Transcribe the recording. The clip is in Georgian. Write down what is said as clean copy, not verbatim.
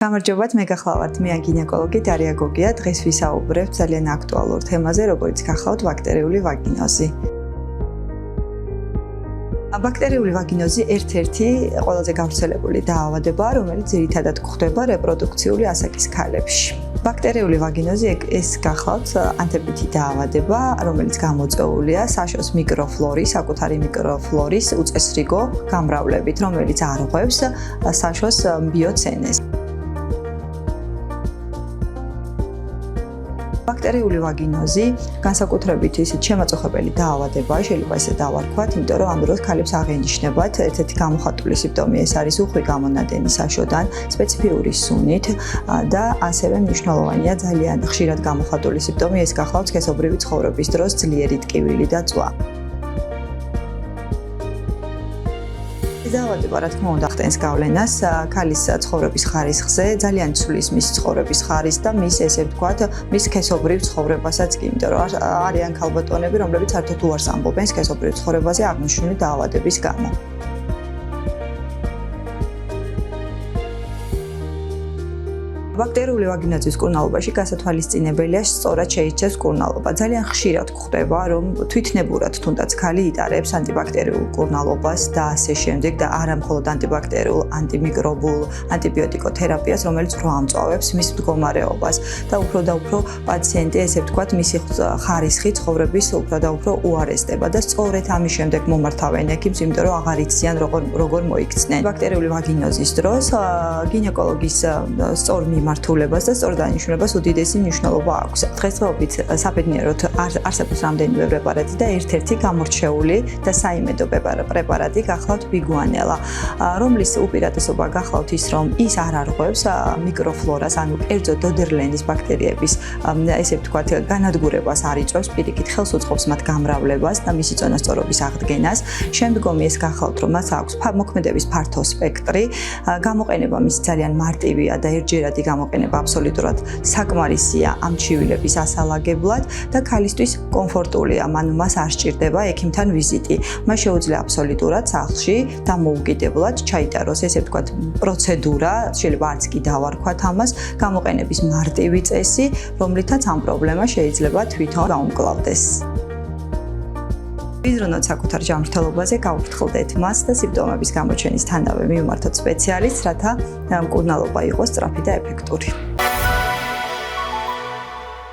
გამარჯობათ, მე გახლავართ, მე გინეკოლოგი დარია გოგია. დღეს ვისაუბრებთ ძალიან აქტუალურ თემაზე, როგორც გახლავთ ბაქტერიული ვაგინოზი. ბაქტერიული ვაგინოზი ერთ-ერთი ყველაზე გავრცელებული დაავადებაა, რომელიც ძირითადად გვხვდება რეპროდუქციული ასაკის ქალებში. ბაქტერიული ვაგინოზი ეს გახლავთ ანთებითი დაავადება, რომელიც გამოწვეულია საშოს მიკროფლორის, საკუთარი მიკროფლორის უწესრიგო გამრავლებით, რომელიც არღვევს საშოს ბიოცენეს. ბაქტერიული ვაგინოზი განსაკუთრებით ისეთ შემაწუხებელი დაავადებაა, შეიძლება ესე დავარქვათ, იმიტომ რომ ამ დროს ქალებს აღენიშნებათ ერთ-ერთი გამოხატული სიმპტომი, ეს არის უხვი გამონადენი საშოდან, სპეციფიური სუნით და ასევე მნიშვნელოვანია ძალიან ხშირად გამოხატული სიმპტომი, ეს გახლავთ სქესობრივი ცხოვრების დროს ძლიერი ტკივილი და წვა. დაავადება რა თქმა უნდა ხტენს გავლენას ქალის ცხოვრების ხარისხზე, ძალიან ცვლის მის ცხოვრების ხარისხს და მის ესე ვთქვათ, მის სქესობრივ ცხოვრებასაც კი, იმიტომ რომ არიან ქალბატონები, რომლებიც საერთოდ უარს ამბობენ სქესობრივ ცხოვრებაზე აღნიშნული დაავადების გამო. ბაქტერიული ვაგინოზის კურნალობაში გასათვალისწინებელია სწორად შეიცეს კურნალობა. ძალიან ხშირად გვხვდება, რომ თვითნებურად თუნდაც ქალი იტარებს ანტიბაქტერიულ კურნალობას და ასე შემდეგ და არა მხოლოდ ანტიბაქტერიულ, ანტიმიკრობულ, ანტიბიოტიკოთერაპიას, რომელიც უფრო ამწვავებს მის მდგომარეობას და უფრო პაციენტი, ესე ვთქვათ, მისი ხარისხი ცხოვრების უფრო და უფრო უარესდება და სწორედ ამის შემდეგ მომართავენ ექიმს, იმიტომ რომ აღარ იციან როგორ მოიქცნენ. ბაქტერიული ვაგინოზის დროს გინეკოლოგის სწორ მართულებას და სწორ დანიშნულებას უდიდესი მნიშვნელობა აქვს. დღესდღეობით საბედნიეროდ არსებობს რამდენიმე პრეპარატი და ერთ-ერთი გამორჩეული და საიმედო პრეპარატი გახლავთ ბიგუანელა, რომლის უპირატესობა გახლავთ ის, რომ ის არ არღვევს მიკროფლორას, ანუ კერძო დოდერლენის ბაქტერიების, ესე ვთქვათ, განადგურებას არ იწვევს, პირიქით ხელს უწყობს მათ გამრავლებას და მისი წონასწორობის აღდგენას. შემდგომი ეს გახლავთ, რომ მას აქვს მოქმედების ფართო სპექტრი, გამოყენება მის ძალიან მარტივია და ერთჯერადი გამოყენება აბსოლუტურად საკმარისია ამ ჩივილების ასალაგებლად და ქალისთვის კომფორტულია, ანუ მას არ სჭირდება ექიმთან ვიზიტი. მას შეუძლია აბსოლუტურად სახლში დამოუკიდებლად ჩაიტაროს, ესე ვთქვათ, პროცედურა, შეიძლება არც კი დავარქვათ ამას, გამოყენების მარტივი წესი, რომლითაც ამ პრობლემა შეიძლება თვითონ გაუმკლავდეს. ვიზრუნოთ საკუთარ ჯანმრთელობაზე, გავუფრთხილდეთ მას და სიმპტომების გამოჩენის თანავე მივმართოთ სპეციალისტს, რათა მკურნალობა იყოს სწრაფი და ეფექტური.